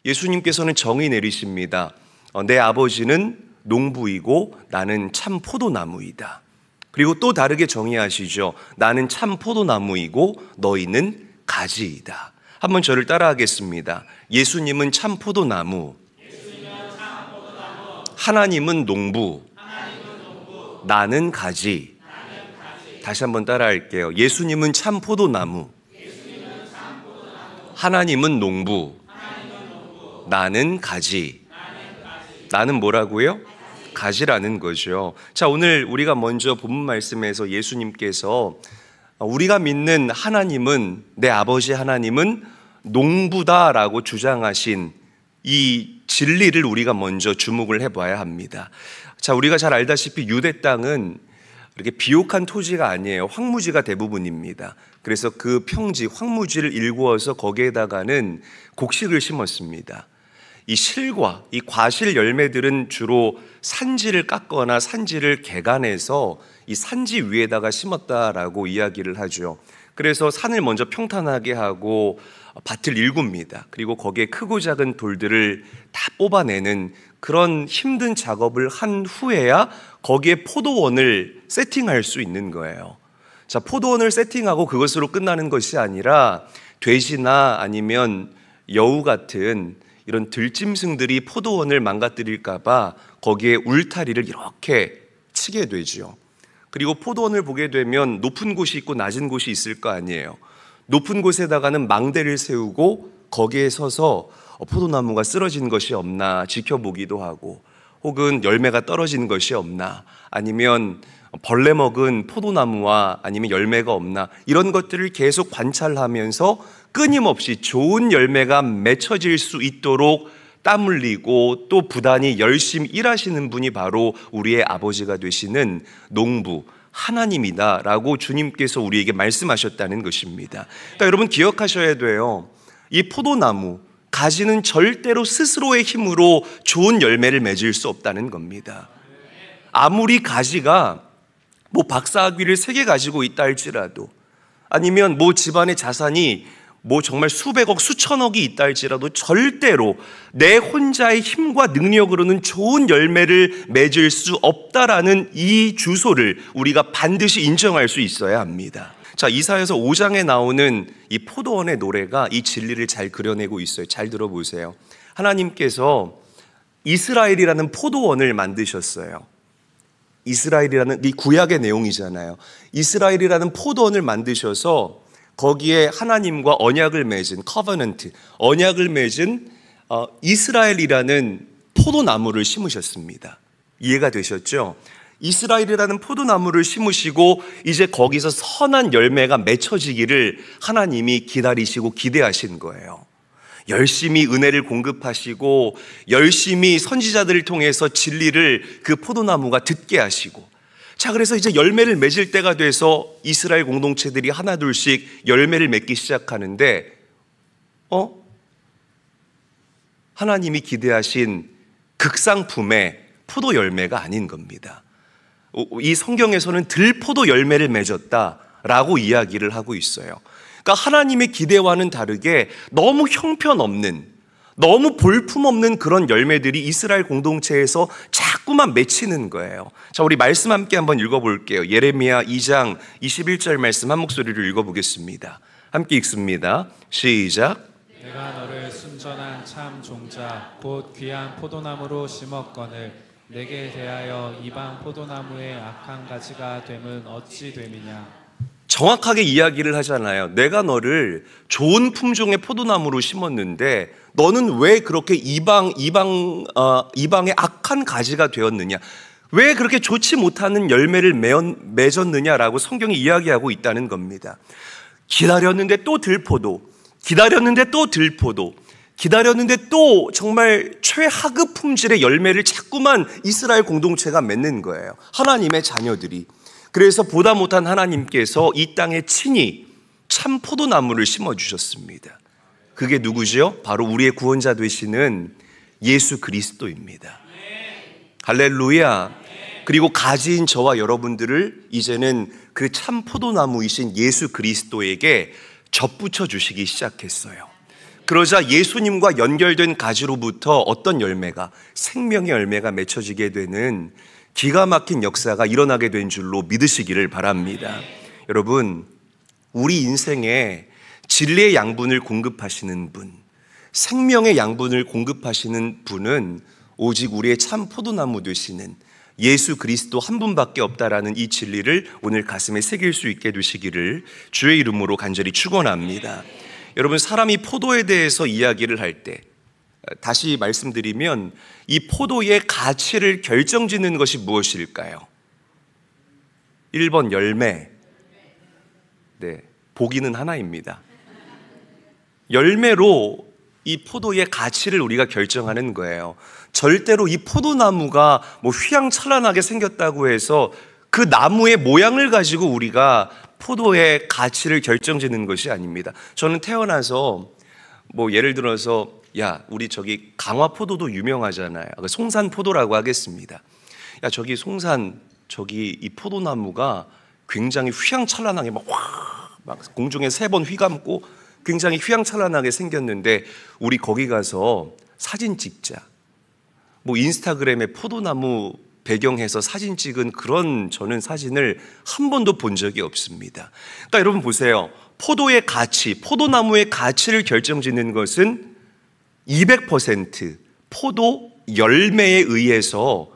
예수님께서는 정의 내리십니다. 내 아버지는 농부이고 나는 참 포도나무이다. 그리고 또 다르게 정의하시죠. 나는 참 포도나무이고 너희는 가지이다. 한번 저를 따라하겠습니다. 예수님은 참 포도나무, 하나님은 농부, 나는 가지. 다시 한번 따라할게요. 예수님은 참 포도나무, 하나님은 농부, 나는 가지. 나는 뭐라고요? 가지라는 거죠. 자, 오늘 우리가 먼저 본문 말씀에서 예수님께서 우리가 믿는 하나님은, 내 아버지 하나님은 농부다라고 주장하신 이 진리를 우리가 먼저 주목을 해봐야 합니다. 자, 우리가 잘 알다시피 유대 땅은 이렇게 비옥한 토지가 아니에요. 황무지가 대부분입니다. 그래서 그 평지, 황무지를 일구어서 거기에다가는 곡식을 심었습니다. 이 실과 이 과실 열매들은 주로 산지를 깎거나 산지를 개간해서 이 산지 위에다가 심었다라고 이야기를 하죠. 그래서 산을 먼저 평탄하게 하고 밭을 일굽니다. 그리고 거기에 크고 작은 돌들을 다 뽑아내는 그런 힘든 작업을 한 후에야 거기에 포도원을 세팅할 수 있는 거예요. 자, 포도원을 세팅하고 그것으로 끝나는 것이 아니라 돼지나 아니면 여우 같은 이런 들짐승들이 포도원을 망가뜨릴까봐 거기에 울타리를 이렇게 치게 되죠. 그리고 포도원을 보게 되면 높은 곳이 있고 낮은 곳이 있을 거 아니에요. 높은 곳에다가는 망대를 세우고 거기에 서서 포도나무가 쓰러진 것이 없나 지켜보기도 하고, 혹은 열매가 떨어진 것이 없나, 아니면 벌레 먹은 포도나무와 아니면 열매가 없나, 이런 것들을 계속 관찰하면서 끊임없이 좋은 열매가 맺혀질 수 있도록 땀 흘리고 또 부단히 열심히 일하시는 분이 바로 우리의 아버지가 되시는 농부 하나님이다 라고 주님께서 우리에게 말씀하셨다는 것입니다. 그러니까 여러분 기억하셔야 돼요. 이 포도나무 가지는 절대로 스스로의 힘으로 좋은 열매를 맺을 수 없다는 겁니다. 아무리 가지가 뭐 박사학위를 3개 가지고 있다 할지라도, 아니면 뭐 집안의 자산이 뭐 정말 수백억 수천억이 있다 할지라도 절대로 내 혼자의 힘과 능력으로는 좋은 열매를 맺을 수 없다라는 이 주소를 우리가 반드시 인정할 수 있어야 합니다. 자, 이사야서 5장에 나오는 이 포도원의 노래가 이 진리를 잘 그려내고 있어요. 잘 들어보세요. 하나님께서 이스라엘이라는 포도원을 만드셨어요. 이스라엘이라는 이 구약의 내용이잖아요. 이스라엘이라는 포도원을 만드셔서 거기에 하나님과 언약을 맺은 커버넌트, 언약을 맺은 이스라엘이라는 포도나무를 심으셨습니다. 이해가 되셨죠? 이스라엘이라는 포도나무를 심으시고 이제 거기서 선한 열매가 맺혀지기를 하나님이 기다리시고 기대하신 거예요. 열심히 은혜를 공급하시고 열심히 선지자들을 통해서 진리를 그 포도나무가 듣게 하시고, 자, 그래서 이제 열매를 맺을 때가 돼서 이스라엘 공동체들이 하나둘씩 열매를 맺기 시작하는데 하나님이 기대하신 극상품의 포도 열매가 아닌 겁니다. 이 성경에서는 들포도 열매를 맺었다라고 이야기를 하고 있어요. 그러니까 하나님의 기대와는 다르게 너무 형편없는, 너무 볼품없는 그런 열매들이 이스라엘 공동체에서 자꾸만 맺히는 거예요. 자, 우리 말씀 함께 한번 읽어볼게요. 예레미야 2장 21절 말씀 한 목소리로 읽어보겠습니다. 함께 읽습니다. 시작. 내가 너를 순전한 참 종자 곧 귀한 포도나무로 심었거늘 내게 대하여 이방 포도나무의 악한 가지가 됨은 어찌 됨이냐. 정확하게 이야기를 하잖아요. 내가 너를 좋은 품종의 포도나무로 심었는데 너는 왜 그렇게 이방의 악한 가지가 되었느냐, 왜 그렇게 좋지 못하는 열매를 맺었느냐라고 성경이 이야기하고 있다는 겁니다. 기다렸는데 또 들포도, 기다렸는데 또 들포도, 기다렸는데 또 정말 최하급 품질의 열매를 자꾸만 이스라엘 공동체가 맺는 거예요. 하나님의 자녀들이. 그래서 보다 못한 하나님께서 이 땅에 친히 참 포도나무를 심어주셨습니다. 그게 누구죠? 바로 우리의 구원자 되시는 예수 그리스도입니다. 할렐루야. 그리고 가지인 저와 여러분들을 이제는 그 참 포도나무이신 예수 그리스도에게 접붙여 주시기 시작했어요. 그러자 예수님과 연결된 가지로부터 어떤 열매가, 생명의 열매가 맺혀지게 되는 기가 막힌 역사가 일어나게 된 줄로 믿으시기를 바랍니다. 여러분, 우리 인생에 진리의 양분을 공급하시는 분, 생명의 양분을 공급하시는 분은 오직 우리의 참 포도나무 되시는 예수 그리스도 한 분밖에 없다라는 이 진리를 오늘 가슴에 새길 수 있게 되시기를 주의 이름으로 간절히 축원합니다. 여러분, 사람이 포도에 대해서 이야기를 할 때, 다시 말씀드리면 이 포도의 가치를 결정짓는 것이 무엇일까요? 1번 열매. 네, 보기는 하나입니다. 열매로 이 포도의 가치를 우리가 결정하는 거예요. 절대로 이 포도나무가 휘황찬란하게 생겼다고 해서 그 나무의 모양을 가지고 우리가 포도의 가치를 결정짓는 것이 아닙니다. 저는 태어나서 예를 들어서 우리 저기 강화포도도 유명하잖아요. 송산포도라고 하겠습니다. 저기 송산 저기 이 포도나무가 굉장히 휘황찬란하게 막 공중에 3번 휘감고 굉장히 휘황찬란하게 생겼는데 우리 거기 가서 사진 찍자. 인스타그램에 포도나무 배경해서 사진 찍은 그런 저는 사진을 한 번도 본 적이 없습니다. 그러니까 여러분 보세요. 포도의 가치, 포도나무의 가치를 결정짓는 것은 200% 포도 열매에 의해서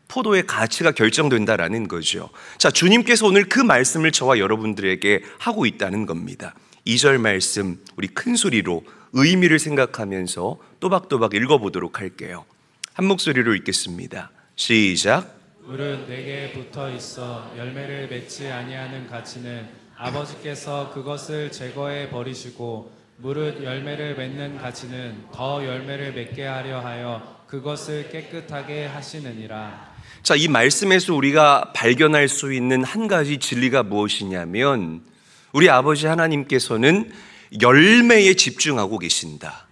포도의 가치가 결정된다라는 거죠. 자, 주님께서 오늘 그 말씀을 저와 여러분들에게 하고 있다는 겁니다. 2절 말씀 우리 큰 소리로 의미를 생각하면서 또박또박 읽어보도록 할게요. 한 목소리로 읽겠습니다. 시작. 무릇 내게 붙어 있어 열매를 맺지 아니하는 가지는 아버지께서 그것을 제거해 버리시고 무릇 열매를 맺는 가지는 더 열매를 맺게 하려 하여 그것을 깨끗하게 하시느니라. 자, 이 말씀에서 우리가 발견할 수 있는 한 가지 진리가 무엇이냐면 우리 아버지 하나님께서는 열매에 집중하고 계신다.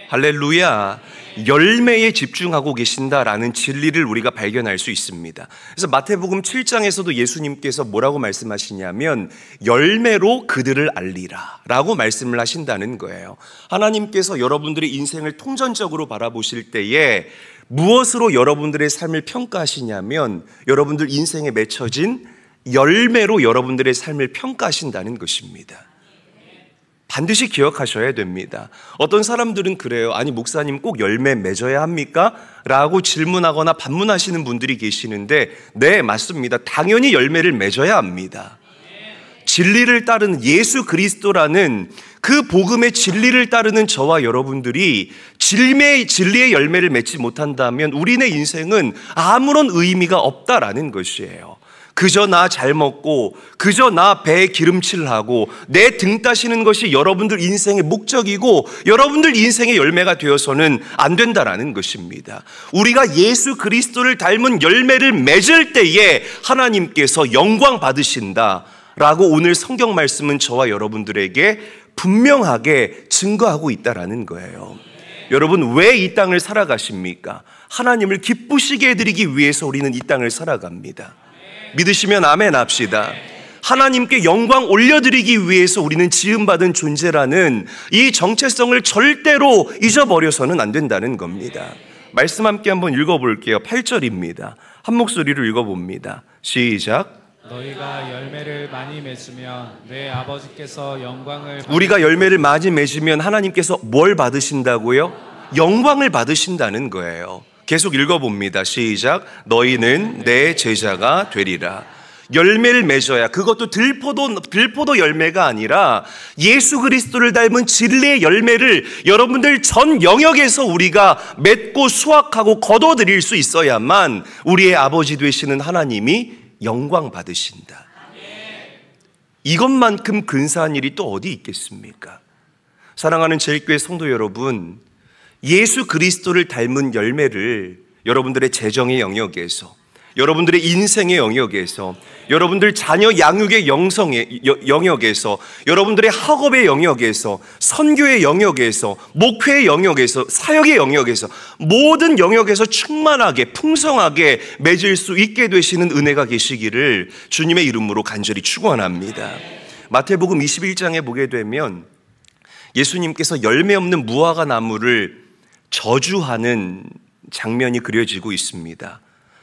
할렐루야. 열매에 집중하고 계신다라는 진리를 우리가 발견할 수 있습니다. 그래서 마태복음 7장에서도 예수님께서 뭐라고 말씀하시냐면 열매로 그들을 알리라 라고 말씀을 하신다는 거예요. 하나님께서 여러분들의 인생을 통전적으로 바라보실 때에 무엇으로 여러분들의 삶을 평가하시냐면 여러분들 인생에 맺혀진 열매로 여러분들의 삶을 평가하신다는 것입니다. 반드시 기억하셔야 됩니다. 어떤 사람들은 그래요. 아니 목사님 꼭 열매 맺어야 합니까? 라고 질문하거나 반문하시는 분들이 계시는데 네, 맞습니다. 당연히 열매를 맺어야 합니다. 진리를 따르는 예수 그리스도라는 그 복음의 진리를 따르는 저와 여러분들이 진리의 열매를 맺지 못한다면 우리네 인생은 아무런 의미가 없다라는 것이에요. 그저 나 잘 먹고 그저 나 배에 기름칠을 하고 내 등 따시는 것이 여러분들 인생의 목적이고 여러분들 인생의 열매가 되어서는 안 된다라는 것입니다. 우리가 예수 그리스도를 닮은 열매를 맺을 때에 하나님께서 영광 받으신다라고 오늘 성경 말씀은 저와 여러분들에게 분명하게 증거하고 있다라는 거예요. 여러분, 왜 이 땅을 살아가십니까? 하나님을 기쁘시게 해드리기 위해서 우리는 이 땅을 살아갑니다. 믿으시면 아멘 합시다. 하나님께 영광 올려드리기 위해서 우리는 지음받은 존재라는 이 정체성을 절대로 잊어버려서는 안 된다는 겁니다. 말씀 함께 한번 읽어볼게요. 8절입니다. 한 목소리로 읽어봅니다. 시작. 너희가 열매를 많이 맺으면 내 아버지께서 영광을 우리가 열매를 많이 맺으면 하나님께서 뭘 받으신다고요? 영광을 받으신다는 거예요. 계속 읽어봅니다. 시작. 너희는 내 제자가 되리라. 열매를 맺어야, 그것도 들포도 열매가 아니라 예수 그리스도를 닮은 진리의 열매를 여러분들 전 영역에서 우리가 맺고 수확하고 거둬들일 수 있어야만 우리의 아버지 되시는 하나님이 영광 받으신다. 이것만큼 근사한 일이 또 어디 있겠습니까? 사랑하는 제일교회 성도 여러분, 예수 그리스도를 닮은 열매를 여러분들의 재정의 영역에서, 여러분들의 인생의 영역에서, 여러분들 자녀 양육의 영역에서, 여러분들의 학업의 영역에서, 선교의 영역에서, 목회의 영역에서, 사역의 영역에서, 모든 영역에서 충만하게 풍성하게 맺을 수 있게 되시는 은혜가 계시기를 주님의 이름으로 간절히 축원합니다. 마태복음 21장에 보게 되면 예수님께서 열매 없는 무화과 나무를 저주하는 장면이 그려지고 있습니다.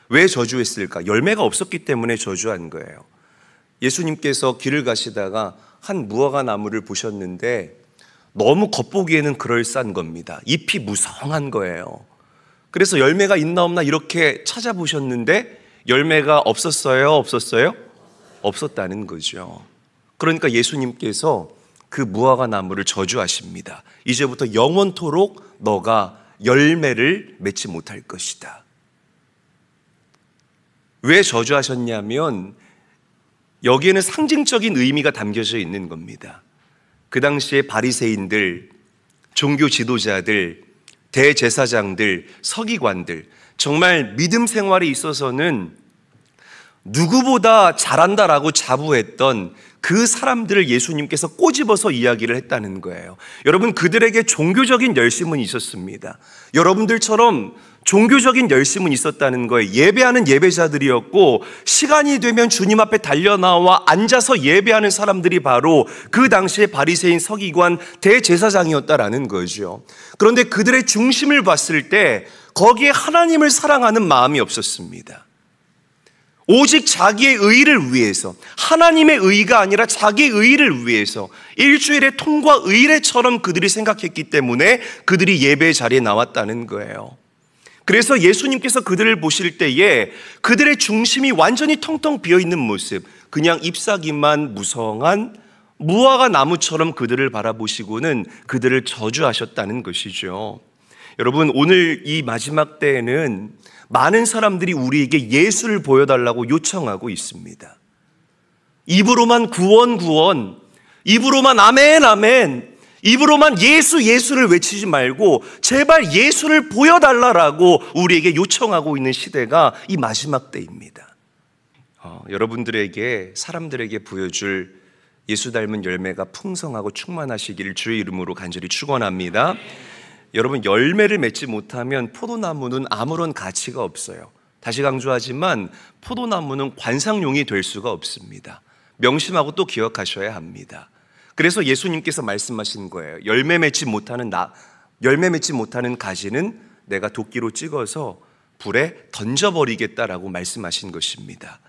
왜 저주했을까? 열매가 없었기 때문에 저주한 거예요. 예수님께서 길을 가시다가 한 무화과 나무를 보셨는데 너무 겉보기에는 그럴싸한 겁니다. 잎이 무성한 거예요. 그래서 열매가 있나 없나 이렇게 찾아보셨는데 열매가 없었어요? 없었어요? 없었다는 거죠. 그러니까 예수님께서 그 무화과 나무를 저주하십니다. 이제부터 영원토록 너가 열매를 맺지 못할 것이다. 왜 저주하셨냐면 여기에는 상징적인 의미가 담겨져 있는 겁니다. 그 당시에 바리새인들, 종교 지도자들, 대제사장들, 서기관들, 정말 믿음 생활에 있어서는 누구보다 잘한다라고 자부했던 그 사람들을 예수님께서 꼬집어서 이야기를 했다는 거예요. 여러분, 그들에게 종교적인 열심은 있었습니다. 여러분들처럼 종교적인 열심은 있었다는 거예요. 예배하는 예배자들이었고, 시간이 되면 주님 앞에 달려나와 앉아서 예배하는 사람들이 바로 그 당시에 바리새인, 서기관, 대제사장이었다라는 거죠. 그런데 그들의 중심을 봤을 때 거기에 하나님을 사랑하는 마음이 없었습니다. 오직 자기의 의를 위해서, 하나님의 의가 아니라 자기의 의를 위해서 일주일의 통과 의례처럼 그들이 생각했기 때문에 그들이 예배 자리에 나왔다는 거예요. 그래서 예수님께서 그들을 보실 때에 그들의 중심이 완전히 텅텅 비어있는 모습, 그냥 잎사귀만 무성한 무화과 나무처럼 그들을 바라보시고는 그들을 저주하셨다는 것이죠. 여러분, 오늘 이 마지막 때에는 많은 사람들이 우리에게 예수를 보여달라고 요청하고 있습니다. 입으로만 구원, 구원, 입으로만 아멘, 아멘, 입으로만 예수, 예수를 외치지 말고 제발 예수를 보여달라고 우리에게 요청하고 있는 시대가 이 마지막 때입니다. 여러분들에게, 사람들에게 보여줄 예수 닮은 열매가 풍성하고 충만하시기를 주의 이름으로 간절히 축원합니다. 여러분, 열매를 맺지 못하면 포도나무는 아무런 가치가 없어요. 다시 강조하지만 포도나무는 관상용이 될 수가 없습니다. 명심하고 또 기억하셔야 합니다. 그래서 예수님께서 말씀하신 거예요. 열매 맺지 못하는 가지는 내가 도끼로 찍어서 불에 던져버리겠다라고 말씀하신 것입니다.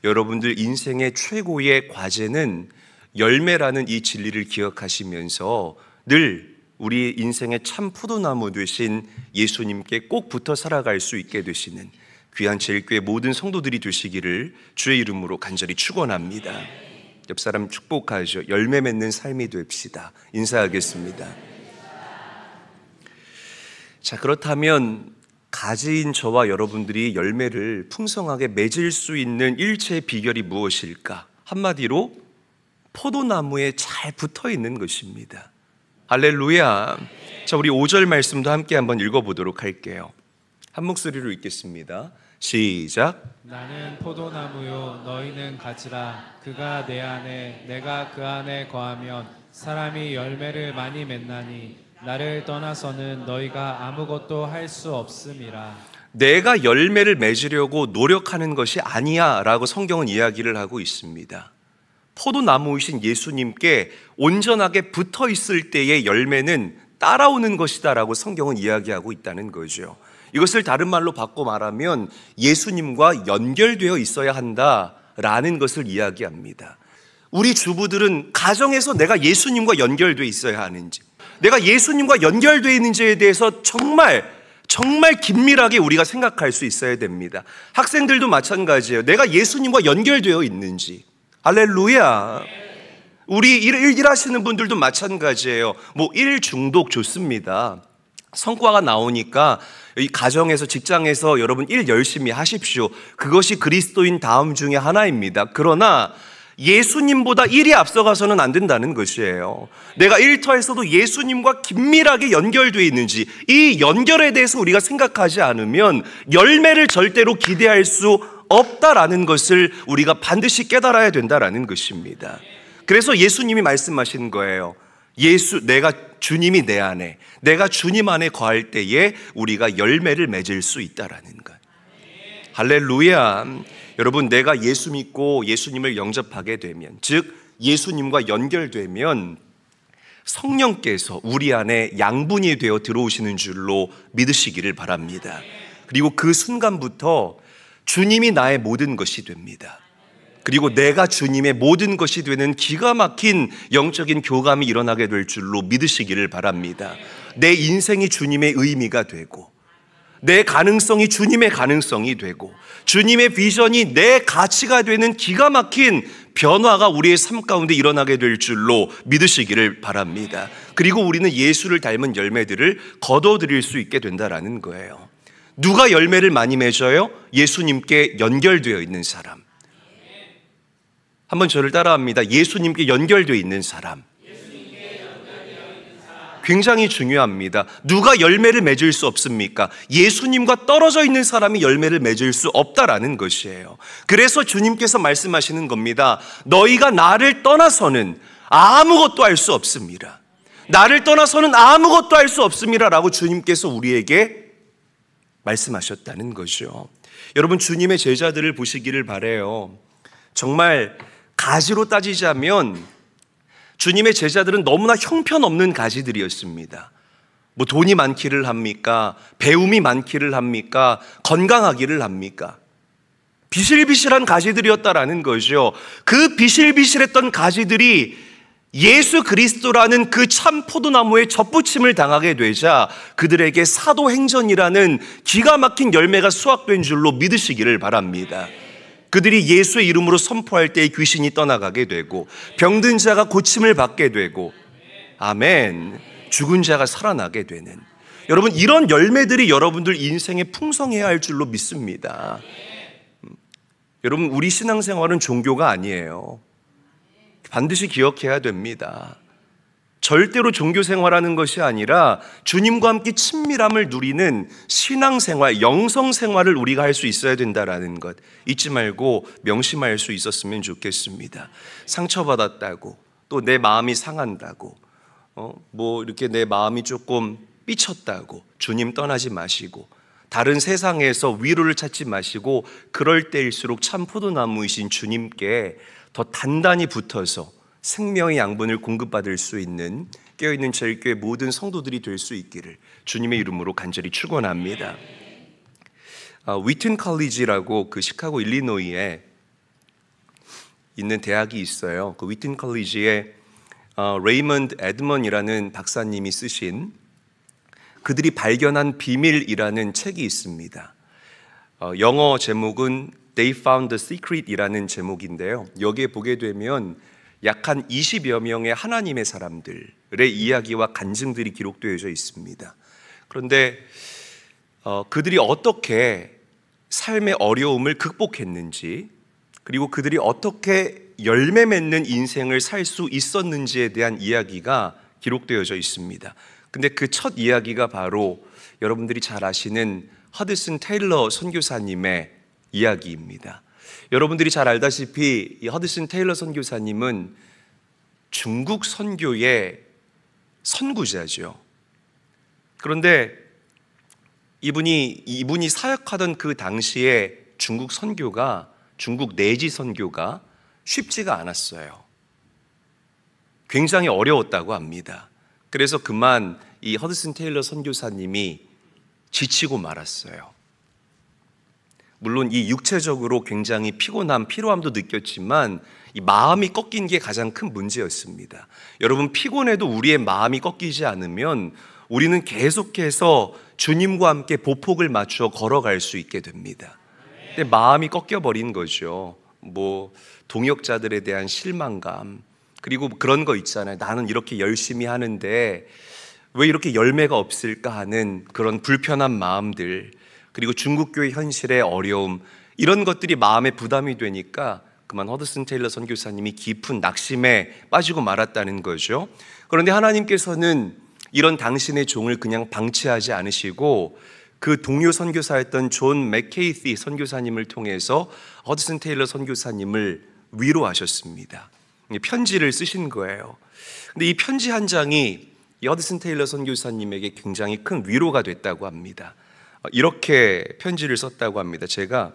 여러분들 인생의 최고의 과제는 열매라는 이 진리를 기억하시면서 늘 우리 인생의 참 포도나무 되신 예수님께 꼭 붙어 살아갈 수 있게 되시는 귀한 제일교회 모든 성도들이 되시기를 주의 이름으로 간절히 축원합니다. 옆 사람 축복하죠. 열매 맺는 삶이 됩시다. 인사하겠습니다. 자, 그렇다면 가지인 저와 여러분들이 열매를 풍성하게 맺을 수 있는 일체의 비결이 무엇일까? 한마디로 포도나무에 잘 붙어 있는 것입니다. 할렐루야. 자, 우리 5절 말씀도 함께 한번 읽어보도록 할게요. 한 목소리로 읽겠습니다. 시작. 나는 포도나무요 너희는 가지라. 그가 내 안에 내가 그 안에 거하면 사람이 열매를 많이 맺나니 나를 떠나서는 너희가 아무것도 할 수 없음이라. 내가 열매를 맺으려고 노력하는 것이 아니야 라고 성경은 이야기를 하고 있습니다. 포도나무이신 예수님께 온전하게 붙어 있을 때의 열매는 따라오는 것이다 라고 성경은 이야기하고 있다는 거죠. 이것을 다른 말로 바꿔 말하면 예수님과 연결되어 있어야 한다라는 것을 이야기합니다. 우리 주부들은 가정에서 내가 예수님과 연결되어 있어야 하는지, 내가 예수님과 연결되어 있는지에 대해서 정말 긴밀하게 우리가 생각할 수 있어야 됩니다. 학생들도 마찬가지예요. 내가 예수님과 연결되어 있는지. 할렐루야. 우리 일하시는 분들도 마찬가지예요. 일 중독 좋습니다. 성과가 나오니까 이 가정에서, 직장에서 여러분 일 열심히 하십시오. 그것이 그리스도인 다음 중에 하나입니다. 그러나 예수님보다 일이 앞서가서는 안 된다는 것이에요. 내가 일터에서도 예수님과 긴밀하게 연결되어 있는지, 이 연결에 대해서 우리가 생각하지 않으면 열매를 절대로 기대할 수 없다라는 것을 우리가 반드시 깨달아야 된다라는 것입니다. 그래서 예수님이 말씀하신 거예요. 내가 주님이 내 안에, 내가 주님 안에 거할 때에 우리가 열매를 맺을 수 있다라는 것. 할렐루야. 여러분, 내가 예수 믿고 예수님을 영접하게 되면, 즉 예수님과 연결되면 성령께서 우리 안에 양분이 되어 들어오시는 줄로 믿으시기를 바랍니다. 그리고 그 순간부터 주님이 나의 모든 것이 됩니다. 그리고 내가 주님의 모든 것이 되는 기가 막힌 영적인 교감이 일어나게 될 줄로 믿으시기를 바랍니다. 내 인생이 주님의 의미가 되고, 내 가능성이 주님의 가능성이 되고, 주님의 비전이 내 가치가 되는 기가 막힌 변화가 우리의 삶 가운데 일어나게 될 줄로 믿으시기를 바랍니다. 그리고 우리는 예수를 닮은 열매들을 거둬들일 수 있게 된다라는 거예요. 누가 열매를 많이 맺어요? 예수님께 연결되어 있는 사람. 한번 저를 따라합니다. 예수님께 연결되어 있는 사람. 굉장히 중요합니다. 누가 열매를 맺을 수 없습니까? 예수님과 떨어져 있는 사람이 열매를 맺을 수 없다라는 것이에요. 그래서 주님께서 말씀하시는 겁니다. 너희가 나를 떠나서는 아무것도 할 수 없습니다. 나를 떠나서는 아무것도 할 수 없습니다 라고 주님께서 우리에게 말씀하셨다는 거죠. 여러분, 주님의 제자들을 보시기를 바라요. 정말 가지로 따지자면 주님의 제자들은 너무나 형편없는 가지들이었습니다. 뭐 돈이 많기를 합니까? 배움이 많기를 합니까? 건강하기를 합니까? 비실비실한 가지들이었다라는 거죠. 그 비실비실했던 가지들이 예수 그리스도라는 그 참 포도나무에 접붙임을 당하게 되자 그들에게 사도행전이라는 기가 막힌 열매가 수확된 줄로 믿으시기를 바랍니다. 그들이 예수의 이름으로 선포할 때 귀신이 떠나가게 되고, 병든 자가 고침을 받게 되고, 아멘, 죽은 자가 살아나게 되는, 여러분, 이런 열매들이 여러분들 인생에 풍성해야 할 줄로 믿습니다. 여러분, 우리 신앙생활은 종교가 아니에요. 반드시 기억해야 됩니다. 절대로 종교 생활하는 것이 아니라 주님과 함께 친밀함을 누리는 신앙생활, 영성생활을 우리가 할 수 있어야 된다는 것 잊지 말고 명심할 수 있었으면 좋겠습니다. 상처받았다고, 또 내 마음이 상한다고, 뭐 이렇게 내 마음이 조금 삐쳤다고 주님 떠나지 마시고, 다른 세상에서 위로를 찾지 마시고, 그럴 때일수록 참 포도나무이신 주님께 더 단단히 붙어서 생명의 양분을 공급받을 수 있는 깨어있는 저희 교회 모든 성도들이 될 수 있기를 주님의 이름으로 간절히 축원합니다. 위튼 컬리지라고 그 시카고 일리노이에 있는 대학이 있어요. 그 위튼 컬리지에 레이먼드 에드먼이라는 박사님이 쓰신 그들이 발견한 비밀이라는 책이 있습니다. 영어 제목은 They Found the Secret이라는 제목인데요. 여기에 보게 되면 약 한 20여 명의 하나님의 사람들의 이야기와 간증들이 기록되어져 있습니다. 그런데 그들이 어떻게 삶의 어려움을 극복했는지, 그리고 그들이 어떻게 열매 맺는 인생을 살 수 있었는지에 대한 이야기가 기록되어져 있습니다. 근데 그 첫 이야기가 바로 여러분들이 잘 아시는 허드슨 테일러 선교사님의 이야기입니다. 여러분들이 잘 알다시피 이 허드슨 테일러 선교사님은 중국 선교의 선구자죠. 그런데 이분이 사역하던 그 당시에 중국 선교가, 중국 내지 선교가 쉽지가 않았어요. 굉장히 어려웠다고 합니다. 그래서 그만 이 허드슨 테일러 선교사님이 지치고 말았어요. 물론 이 육체적으로 굉장히 피로함도 느꼈지만 이 마음이 꺾인 게 가장 큰 문제였습니다. 여러분, 피곤해도 우리의 마음이 꺾이지 않으면 우리는 계속해서 주님과 함께 보폭을 맞추어 걸어갈 수 있게 됩니다. 근데 마음이 꺾여버린 거죠. 뭐 동역자들에 대한 실망감, 그리고 그런 거 있잖아요. 나는 이렇게 열심히 하는데 왜 이렇게 열매가 없을까 하는 그런 불편한 마음들, 그리고 중국교회 현실의 어려움, 이런 것들이 마음에 부담이 되니까 그만 허드슨 테일러 선교사님이 깊은 낙심에 빠지고 말았다는 거죠. 그런데 하나님께서는 이런 당신의 종을 그냥 방치하지 않으시고 그 동료 선교사였던 존 맥케이시 선교사님을 통해서 허드슨 테일러 선교사님을 위로하셨습니다. 편지를 쓰신 거예요. 근데 이 편지 한 장이 이 허드슨 테일러 선교사님에게 굉장히 큰 위로가 됐다고 합니다. 이렇게 편지를 썼다고 합니다. 제가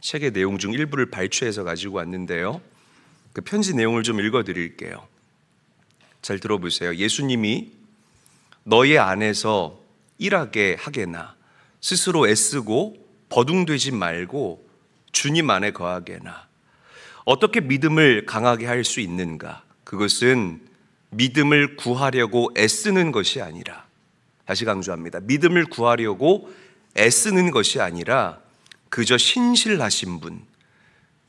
책의 내용 중 일부를 발췌해서 가지고 왔는데요, 그 편지 내용을 좀 읽어드릴게요. 잘 들어보세요. 예수님이 너희 안에서 일하게 하게나 스스로 애쓰고 버둥되지 말고 주님 안에 거하게나. 어떻게 믿음을 강하게 할 수 있는가? 그것은 믿음을 구하려고 애쓰는 것이 아니라, 다시 강조합니다. 믿음을 구하려고 애쓰는 것이 아니라 그저 신실하신 분,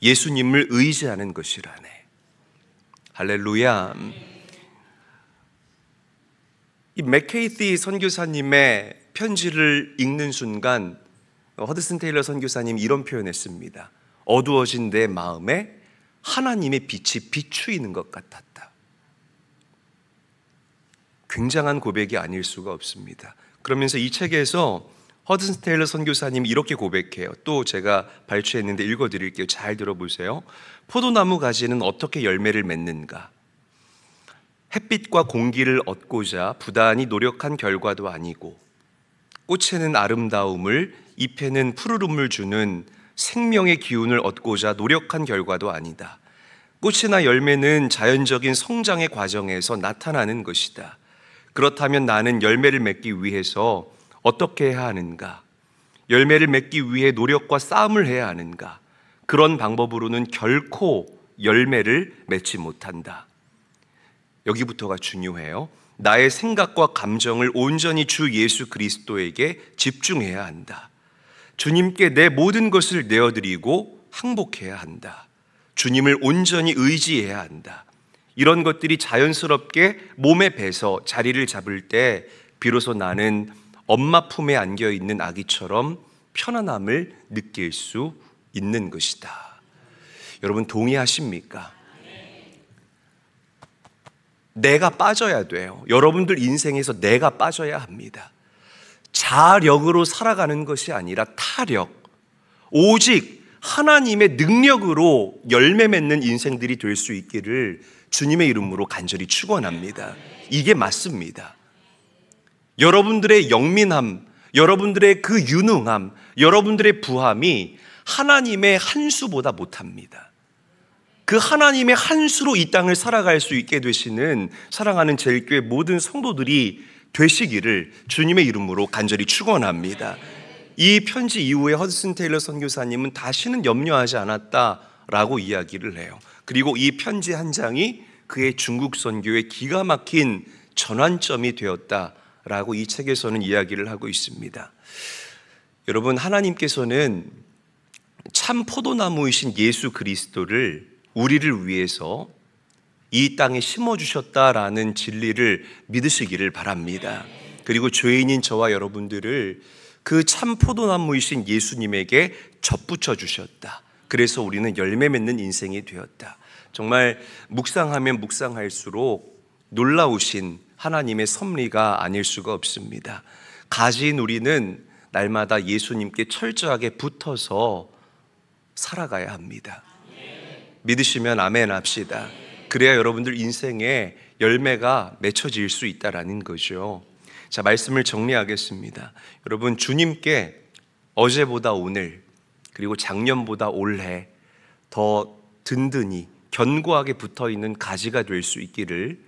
예수님을 의지하는 것이라네. 할렐루야. 이 맥케이티 선교사님의 편지를 읽는 순간 허드슨 테일러 선교사님이 이런 표현했습니다. 어두워진 내 마음에 하나님의 빛이 비추이는 것 같았다. 굉장한 고백이 아닐 수가 없습니다. 그러면서 이 책에서 허드슨 테일러 선교사님이 이렇게 고백해요. 또 제가 발췌했는데 읽어드릴게요. 잘 들어보세요. 포도나무 가지는 어떻게 열매를 맺는가? 햇빛과 공기를 얻고자 부단히 노력한 결과도 아니고, 꽃에는 아름다움을, 잎에는 푸르름을 주는 생명의 기운을 얻고자 노력한 결과도 아니다. 꽃이나 열매는 자연적인 성장의 과정에서 나타나는 것이다. 그렇다면 나는 열매를 맺기 위해서 어떻게 해야 하는가? 열매를 맺기 위해 노력과 싸움을 해야 하는가? 그런 방법으로는 결코 열매를 맺지 못한다. 여기부터가 중요해요. 나의 생각과 감정을 온전히 주 예수 그리스도에게 집중해야 한다. 주님께 내 모든 것을 내어드리고 항복해야 한다. 주님을 온전히 의지해야 한다. 이런 것들이 자연스럽게 몸에 배서 자리를 잡을 때 비로소 나는 엄마 품에 안겨있는 아기처럼 편안함을 느낄 수 있는 것이다. 여러분 동의하십니까? 내가 빠져야 돼요. 여러분들 인생에서 내가 빠져야 합니다. 자력으로 살아가는 것이 아니라 타력, 오직 하나님의 능력으로 열매 맺는 인생들이 될 수 있기를 주님의 이름으로 간절히 축원합니다. 이게 맞습니다. 여러분들의 영민함, 여러분들의 그 유능함, 여러분들의 부함이 하나님의 한 수보다 못합니다. 그 하나님의 한 수로 이 땅을 살아갈 수 있게 되시는 사랑하는 제일교회 모든 성도들이 되시기를 주님의 이름으로 간절히 축원합니다. 이 편지 이후에 허드슨 테일러 선교사님은 다시는 염려하지 않았다라고 이야기를 해요. 그리고 이 편지 한 장이 그의 중국 선교의 기가 막힌 전환점이 되었다라고 이 책에서는 이야기를 하고 있습니다. 여러분, 하나님께서는 참 포도나무이신 예수 그리스도를 우리를 위해서 이 땅에 심어주셨다라는 진리를 믿으시기를 바랍니다. 그리고 죄인인 저와 여러분들을 그 참 포도나무이신 예수님에게 접붙여 주셨다. 그래서 우리는 열매 맺는 인생이 되었다. 정말 묵상하면 묵상할수록 놀라우신 하나님의 섭리가 아닐 수가 없습니다. 가지인 우리는 날마다 예수님께 철저하게 붙어서 살아가야 합니다. 믿으시면 아멘 합시다. 그래야 여러분들 인생에 열매가 맺혀질 수 있다라는 거죠. 자, 말씀을 정리하겠습니다. 여러분, 주님께 어제보다 오늘 그리고 작년보다 올해 더 든든히 견고하게 붙어있는 가지가 될 수 있기를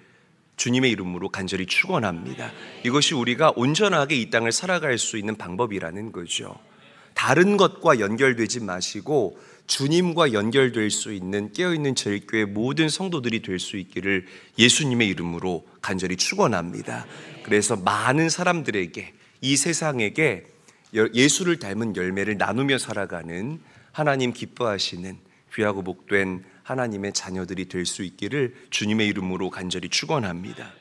주님의 이름으로 간절히 축원합니다. 이것이 우리가 온전하게 이 땅을 살아갈 수 있는 방법이라는 거죠. 다른 것과 연결되지 마시고 주님과 연결될 수 있는 깨어있는 제일교회 모든 성도들이 될 수 있기를 예수님의 이름으로 간절히 축원합니다. 그래서 많은 사람들에게, 이 세상에게 예수를 닮은 열매를 나누며 살아가는 하나님 기뻐하시는 귀하고 복된 하나님의 자녀들이 될 수 있기를 주님의 이름으로 간절히 축원합니다.